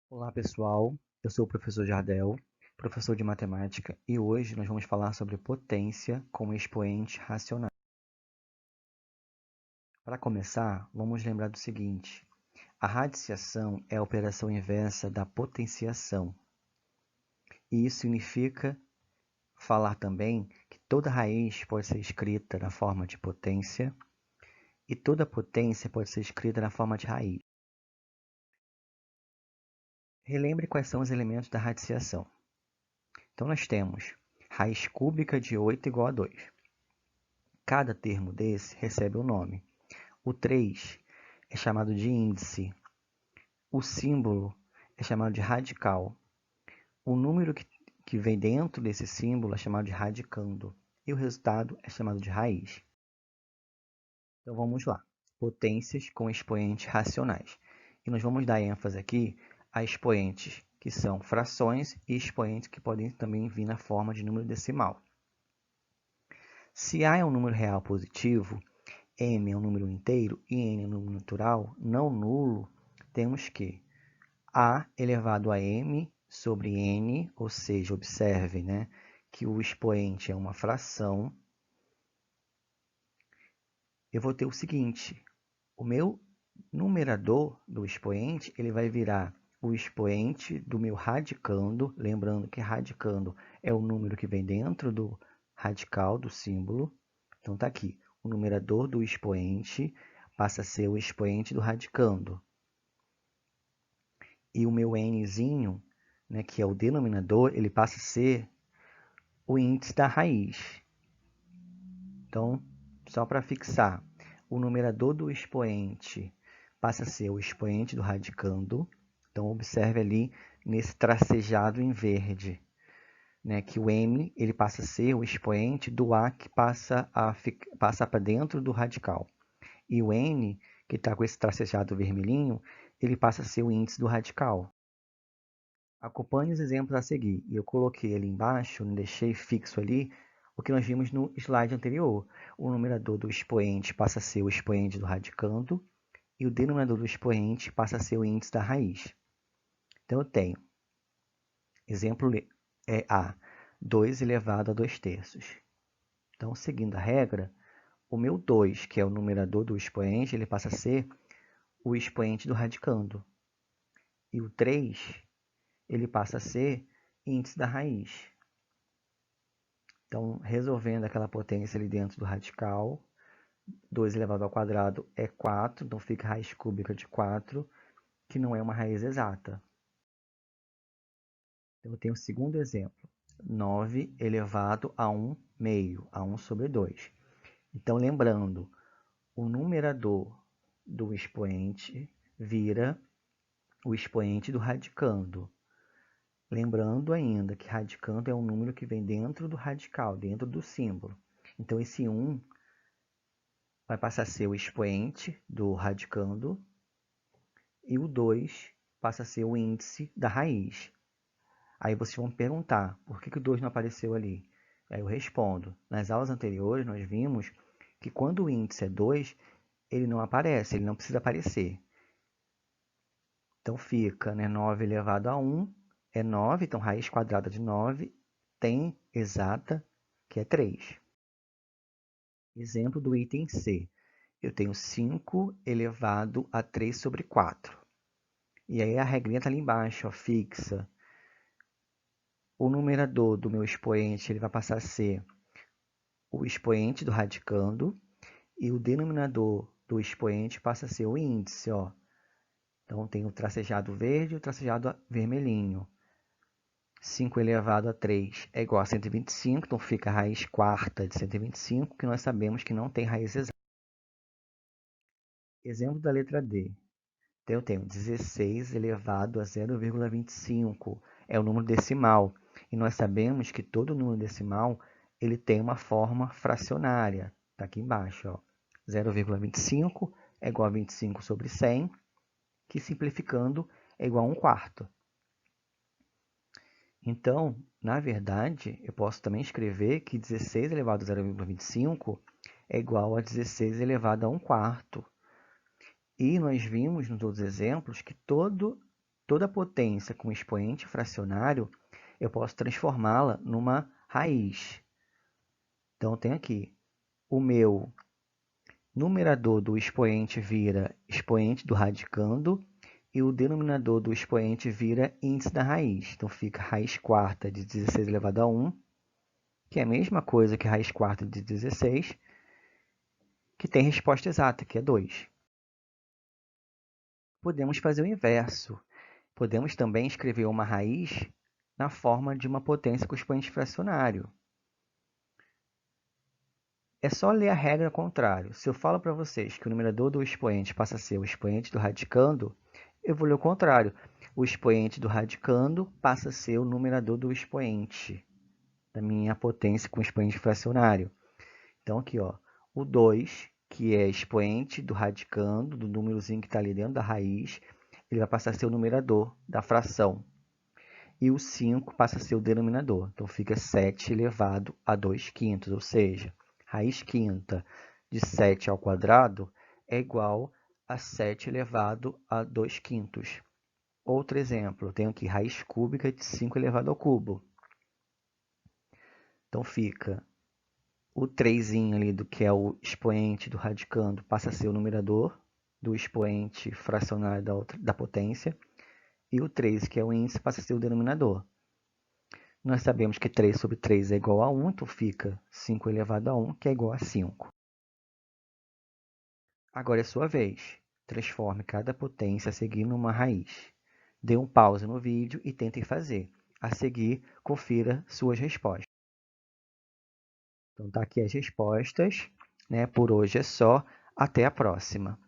Olá pessoal, eu sou o professor Jardel, professor de matemática, e hoje nós vamos falar sobre potência com expoentes racionais. Para começar, vamos lembrar do seguinte: a radiciação é a operação inversa da potenciação, e isso significa falar também que toda raiz pode ser escrita na forma de potência e toda potência pode ser escrita na forma de raiz. Relembre quais são os elementos da radiciação. Então, nós temos raiz cúbica de 8 igual a 2. Cada termo desse recebe um nome. O 3 é chamado de índice. O símbolo é chamado de radical. O número que vem dentro desse símbolo é chamado de radicando. E o resultado é chamado de raiz. Então vamos lá. Potências com expoentes racionais. E nós vamos dar ênfase aqui a expoentes que são frações e expoentes que podem também vir na forma de número decimal. Se A é um número real positivo, M é um número inteiro e N é um número natural não nulo, temos que A elevado a M sobre N, ou seja, observe, né, que o expoente é uma fração. Eu vou ter o seguinte: o meu numerador do expoente ele vai virar o expoente do meu radicando, lembrando que radicando é o número que vem dentro do radical do símbolo. Então está aqui, o numerador do expoente passa a ser o expoente do radicando. E o meu nzinho, né, que é o denominador, ele passa a ser o índice da raiz. Então, só para fixar, o numerador do expoente passa a ser o expoente do radicando. Então, observe ali nesse tracejado em verde, né, que o m ele passa a ser o expoente do a que passa para dentro do radical. E o n, que está com esse tracejado vermelhinho, ele passa a ser o índice do radical. Acompanhe os exemplos a seguir. E eu coloquei ali embaixo, não deixei fixo ali, o que nós vimos no slide anterior. O numerador do expoente passa a ser o expoente do radicando e o denominador do expoente passa a ser o índice da raiz. Então, eu tenho, exemplo A, 2 elevado a 2 terços. Então, seguindo a regra, o meu 2, que é o numerador do expoente, ele passa a ser o expoente do radicando. E o 3, ele passa a ser índice da raiz. Então, resolvendo aquela potência ali dentro do radical, 2 elevado ao quadrado é 4, então fica raiz cúbica de 4, que não é uma raiz exata. Então, eu tenho o segundo exemplo, 9 elevado a 1 meio, a 1 sobre 2. Então, lembrando, o numerador do expoente vira o expoente do radicando. Lembrando ainda que radicando é um número que vem dentro do radical, dentro do símbolo. Então, esse 1 vai passar a ser o expoente do radicando e o 2 passa a ser o índice da raiz. Aí vocês vão me perguntar, por que o 2 não apareceu ali? Aí eu respondo, nas aulas anteriores nós vimos que quando o índice é 2, ele não aparece, ele não precisa aparecer. Então fica, né, 9 elevado a 1 é 9, então raiz quadrada de 9 tem exata, que é 3. Exemplo do item C. Eu tenho 5 elevado a 3 sobre 4. E aí a regrinha está ali embaixo, ó, fixa. O numerador do meu expoente ele vai passar a ser o expoente do radicando e o denominador do expoente passa a ser o índice. Ó. Então tem o tracejado verde e o tracejado vermelhinho. 5 elevado a 3 é igual a 125, então fica a raiz quarta de 125, que nós sabemos que não tem raiz exata. Exemplo da letra D. Então, eu tenho 16 elevado a 0,25. É o número decimal. E nós sabemos que todo número decimal ele tem uma forma fracionária. Está aqui embaixo. Ó. 0,25 é igual a 25 sobre 100, que simplificando é igual a 1 quarto. Então, na verdade, eu posso também escrever que 16 elevado a 0,25 é igual a 16 elevado a 1 quarto. E nós vimos nos outros exemplos que todo toda potência com expoente fracionário, eu posso transformá-la numa raiz. Então, eu tenho aqui o meu numerador do expoente vira expoente do radicando e o denominador do expoente vira índice da raiz. Então, fica raiz quarta de 16 elevado a 1, que é a mesma coisa que raiz quarta de 16, que tem resposta exata, que é 2. Podemos fazer o inverso. Podemos também escrever uma raiz na forma de uma potência com expoente fracionário. É só ler a regra ao contrário. Se eu falo para vocês que o numerador do expoente passa a ser o expoente do radicando, eu vou ler o contrário. O expoente do radicando passa a ser o numerador do expoente, da minha potência com expoente fracionário. Então, aqui, ó, o 2, que é expoente do radicando, do númerozinho que está ali dentro da raiz, ele vai passar a ser o numerador da fração. E o 5 passa a ser o denominador. Então, fica 7 elevado a 2 quintos, ou seja, raiz quinta de 7 ao quadrado é igual a 7 elevado a 2 quintos. Outro exemplo, eu tenho aqui raiz cúbica de 5 elevado ao cubo. Então, fica o 3 ali, do que é o expoente do radicando, passa a ser o numerador do expoente fracionário da potência. E o 3, que é o índice, passa a ser o denominador. Nós sabemos que 3 sobre 3 é igual a 1, então fica 5 elevado a 1, que é igual a 5. Agora é sua vez. Transforme cada potência a seguir numa raiz. Dê um pause no vídeo e tentem fazer. A seguir, confira suas respostas. Então, tá aqui as respostas, né? Por hoje é só. Até a próxima.